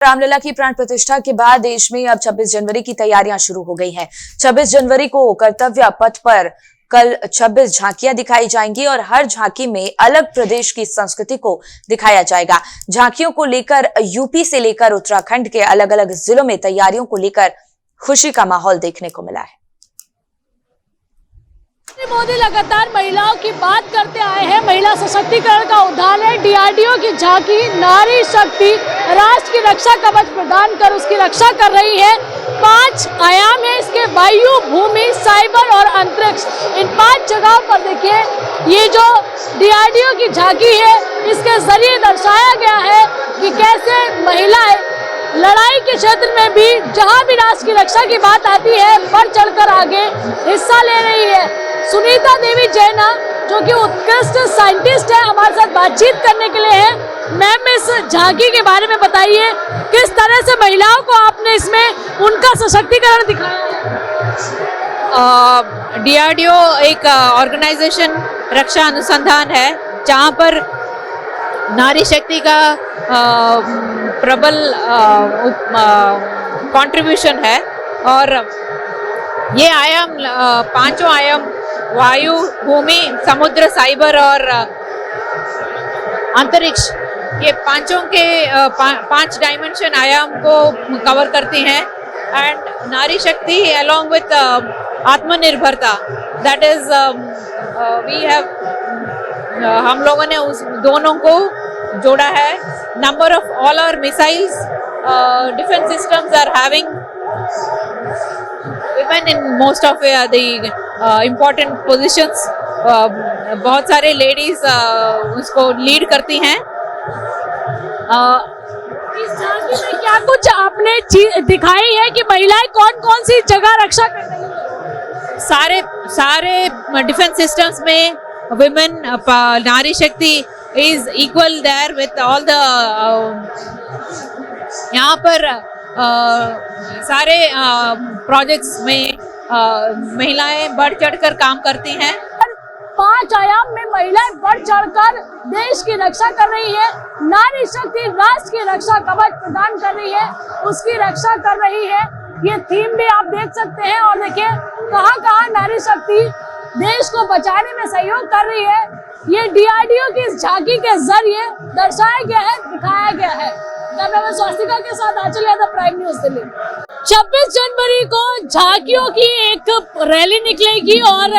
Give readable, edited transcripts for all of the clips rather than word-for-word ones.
रामलला की प्राण प्रतिष्ठा के बाद देश में अब 26 जनवरी की तैयारियां शुरू हो गई हैं। 26 जनवरी को कर्तव्य पथ पर कल 26 झांकियां दिखाई जाएंगी और हर झांकी में अलग प्रदेश की संस्कृति को दिखाया जाएगा। झांकियों को लेकर यूपी से लेकर उत्तराखंड के अलग अलग जिलों में तैयारियों को लेकर खुशी का माहौल देखने को मिला है। मोदी लगातार महिलाओं की बात करते आए हैं। महिला सशक्तिकरण का उदाहरण है डीआरडीओ की झांकी। नारी शक्ति राष्ट्र की रक्षा कवच प्रदान कर उसकी रक्षा कर रही है। 5 आयाम है इसके, वायु, भूमि, साइबर और अंतरिक्ष। इन 5 जगहों पर देखिए ये जो डीआरडीओ की झांकी है इसके जरिए दर्शाया गया है कि कैसे महिलाएं लड़ाई के क्षेत्र में भी, जहां भी राष्ट्र की रक्षा की बात आती है, बढ़ चढ़कर आगे हिस्सा ले रही है। सुनीता देवी जैना जो कि उत्कृष्ट साइंटिस्ट है, हमारे साथ बातचीत करने के लिए है। मैम, इस झांकी के बारे में बताइए, किस तरह से महिलाओं को आपने इसमें उनका सशक्तिकरण दिखाया है? डीआरडीओ एक ऑर्गेनाइजेशन रक्षा अनुसंधान है जहां पर नारी शक्ति का प्रबल कंट्रीब्यूशन है। और ये आयाम, 5 आयाम, वायु, भूमि, समुद्र, साइबर और अंतरिक्ष, ये पांचों के 5 डायमेंशन आयाम को कवर करती हैं। एंड नारी शक्ति अलॉन्ग विथ आत्मनिर्भरता, दैट इज वी हैव, हम लोगों ने उस दोनों को जोड़ा है। Number of all our missiles, defence systems are having women in most of the important positions। बहुत सारे लेडीज उसको लीड करती हैं। इस झांकी में क्या कुछ आपने चीज दिखाई है कि महिलाएं कौन कौन सी जगह रक्षा कर रही हैं? सारे डिफेंस सिस्टम्स में women, नारी शक्ति is equal there with all the यहाँ पर सारे प्रोजेक्ट्स में महिलाएं बढ़ चढ़कर काम करती हैं। 5 आयाम में महिलाएं बढ़ चढ़कर देश की रक्षा कर रही है। नारी शक्ति राष्ट्र की रक्षा कवच प्रदान कर रही है, उसकी रक्षा कर रही है। ये थीम भी आप देख सकते हैं। और देखिए कहाँ नारी शक्ति देश को बचाने में सहयोग कर रही है, ये डीआरडीओ की इस झांकी के जरिए दर्शाया गया है, दिखाया गया है। मैं स्वास्तिका के साथ आंचल यादव, प्राइम न्यूज दिल्ली। 26 जनवरी को झांकियों की एक रैली निकलेगी और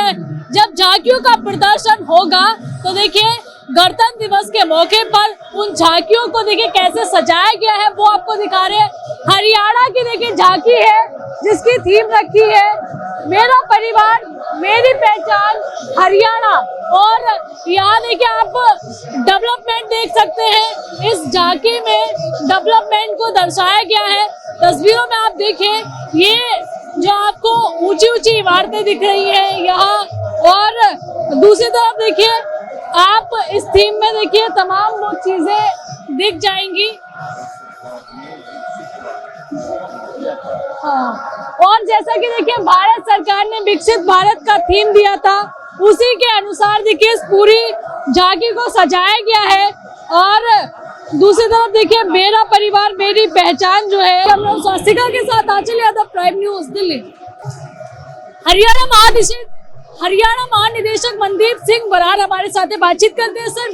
जब झांकियों का प्रदर्शन होगा तो देखिए गणतंत्र दिवस के मौके पर उन झांकियों को देखिए कैसे सजाया गया है, वो आपको दिखा रहे हैं। हरियाणा की देखिए झांकी है जिसकी थीम रखी है मेरा परिवार मेरी पहचान हरियाणा। और यहाँ देखिए आप डेवलपमेंट देख सकते हैं, इस झांकी में डेवलपमेंट को दर्शाया गया है। तस्वीरों में आप देखिए ये जो आपको ऊंची ऊंची इमारतें दिख रही हैं यहाँ, और दूसरी तरफ देखिए आप इस थीम में देखिए तमाम वो चीजें दिख जाएंगी। और जैसा कि देखिए भारत सरकार ने विकसित भारत का थीम दिया था, उसी के अनुसार देखिए इस पूरी झांकी को सजाया गया है। और दूसरी तरफ देखिए मेरा परिवार मेरी पहचान जो है। हम लोग स्वास्तिका के साथ आंचल यादव, प्राइम न्यूज दिल्ली। हरियाणा महानिदेशक मनदीप सिंह बरार हमारे साथ बातचीत करते हैं। सर,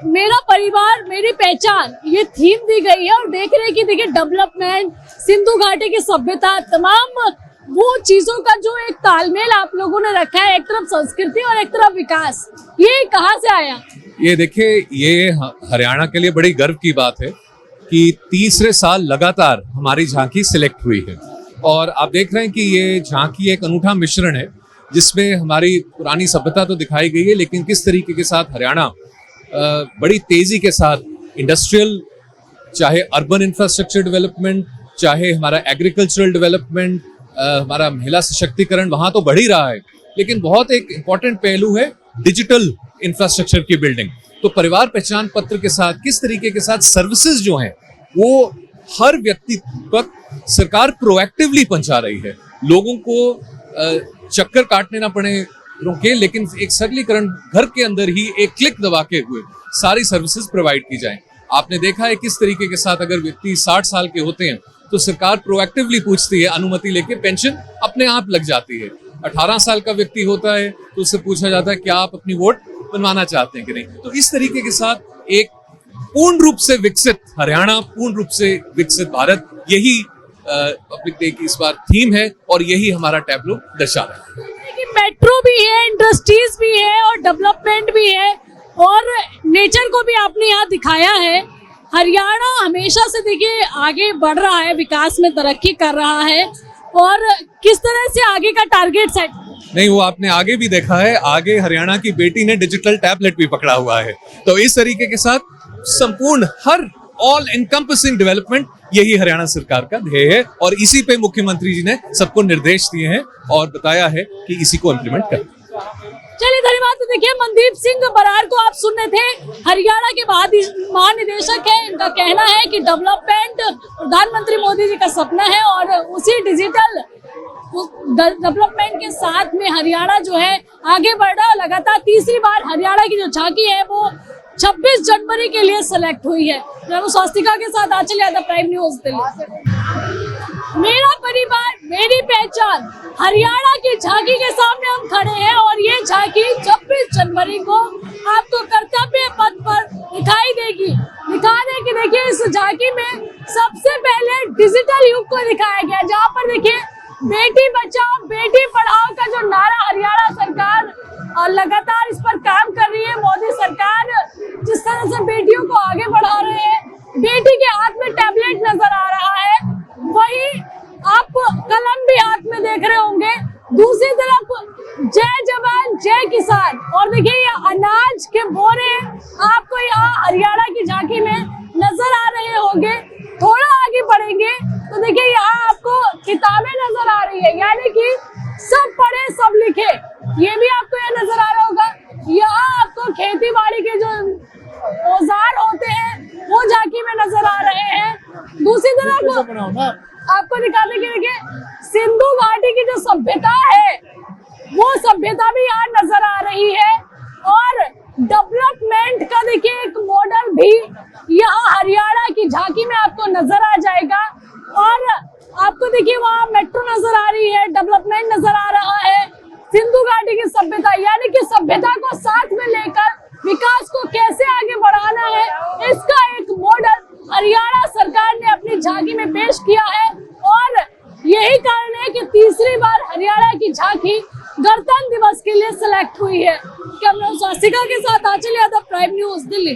मेरा परिवार मेरी पहचान ये थीम दी गई है और देख रहे हैं कि देखिए डेवलपमेंट, सिंधु घाटी की सभ्यता, तमाम वो चीजों का जो एक तालमेल आप लोगों ने रखा है, एक तरफ संस्कृति और एक तरफ विकास, ये कहाँ से आया? ये देखिए, ये हरियाणा के लिए बड़ी गर्व की बात है कि तीसरे साल लगातार हमारी झांकी सिलेक्ट हुई है। और आप देख रहे हैं कि ये झांकी एक अनूठा मिश्रण है जिसमें हमारी पुरानी सभ्यता तो दिखाई गई है, लेकिन किस तरीके के साथ हरियाणा बड़ी तेजी के साथ इंडस्ट्रियल, चाहे अर्बन इंफ्रास्ट्रक्चर डेवलपमेंट, चाहे हमारा एग्रीकल्चरल डेवलपमेंट, हमारा महिला सशक्तिकरण वहां तो बढ़ ही रहा है, लेकिन बहुत एक इम्पॉर्टेंट पहलू है डिजिटल इंफ्रास्ट्रक्चर की बिल्डिंग। तो परिवार पहचान पत्र के साथ किस तरीके के साथ सर्विसेज जो हैं वो हर व्यक्ति तक सरकार प्रोएक्टिवली पहुंचा रही है। लोगों को चक्कर काटने ना पड़े रोके, लेकिन एक सरलीकरण घर के अंदर ही एक क्लिक दबा के हुए सारी सर्विसेज प्रोवाइड की जाए। आपने देखा है किस तरीके के साथ अगर व्यक्ति 60 साल के होते हैं तो सरकार प्रोएक्टिवली पूछती है, अनुमति लेके पेंशन अपने आप लग जाती है। 18 साल का व्यक्ति होता है तो उससे पूछा जाता है क्या आप अपनी वोट बनवाना चाहते हैं कि नहीं। तो इस तरीके के साथ एक पूर्ण रूप से विकसित हरियाणा, पूर्ण रूप से विकसित भारत, यही पब्लिक डे की इस बार थीम है और यही हमारा टैब्लो दर्शा रहा है। मेट्रो भी है, इंडस्ट्रीज भी है और डेवलपमेंट भी है और नेचर को भी आपने यहाँ दिखाया है। हरियाणा हमेशा से देखिए आगे बढ़ रहा है, विकास में तरक्की कर रहा है और किस तरह से आगे का टारगेट सेट। नहीं, वो आपने आगे भी देखा है, आगे हरियाणा की बेटी ने डिजिटल टैबलेट भी पकड़ा हुआ है। तो इस तरीके के साथ संपूर्ण हर ऑल एनकम्पसिंग डेवलपमेंट यही हरियाणा सरकार का ध्येय है और इसी पे मुख्यमंत्री जी ने सबको निर्देश दिए हैं और बताया है कि इसी को इम्प्लीमेंट करें। चलिए धन्यवाद। तो देखिए मनदीप सिंह बरार को आप सुन रहे थे, हरियाणा के महानिदेशक है। इनका कहना है कि डेवलपमेंट प्रधानमंत्री मोदी जी का सपना है और उसी डिजिटल डेवलपमेंट के साथ में हरियाणा जो है आगे बढ़ रहा है। लगातार तीसरी बार हरियाणा की जो झांकी है वो 26 जनवरी के लिए सेलेक्ट हुई है। स्वास्तिका के साथ आंचल यादव, प्राइम न्यूज दिल्ली। मेरा परिवार मेरी पहचान, हरियाणा की झांकी के सामने हम खड़े हैं और ये झांकी 26 जनवरी को आपको कर्तव्य पथ पर दिखाई देगी। दिखा दे कि देखिए इस झांकी में सबसे पहले डिजिटल युग को दिखाया गया, जहाँ पर देखिए बेटी बचाओ बेटी पढ़ाओ का जो नारा हरियाणा सरकार लगातार इस पर काम कर रही है। मोदी सरकार जिस तरह से बेटियों को आगे बढ़ा रहे हैं, बेटी के हाथ में टैबलेट नजर आ रहा है, वही आप कलम भी हाथ में देख रहे होंगे। दूसरी तरफ जय जवान जय किसान और देखिए ये अनाज के बोरे आपको यहाँ हरियाणा की झांकी में नजर आ रहे होंगे। थोड़ा आगे बढ़ेंगे तो देखिए यहाँ आपको किताबें नजर आ रही है, यानी कि सब पढ़े सब लिखे, ये भी आपको यहाँ नजर आ रहा होगा। यहाँ आपको खेती बाड़ी के जो औजार होते हैं वो झांकी में नजर आ रहे हैं। दूसरी तरफ आपको दिखाने के लिए सिंधु घाटी की जो सभ्यता है वो सभ्यता भी यहाँ नजर आ रही है और डेवलपमेंट का देखिए एक मॉडल भी यहाँ हरियाणा की झांकी में आपको नजर आ जाएगा। और आपको देखिए वहाँ मेट्रो नजर आ रही है, डेवलपमेंट नजर आ रहा है। सिंधु घाटी की सभ्यता यानी कि सभ्यता को साथ में लेकर विकास को कैसे आगे बढ़ाना है, इसका एक मॉडल हरियाणा सरकार ने अपनी झांकी में पेश किया है और यही कारण है कि तीसरी बार हरियाणा की झांकी गणतंत्र दिवस के लिए सिलेक्ट हुई है। कैमरा स्वास्तिका के साथ आंचल यादव, प्राइम न्यूज दिल्ली।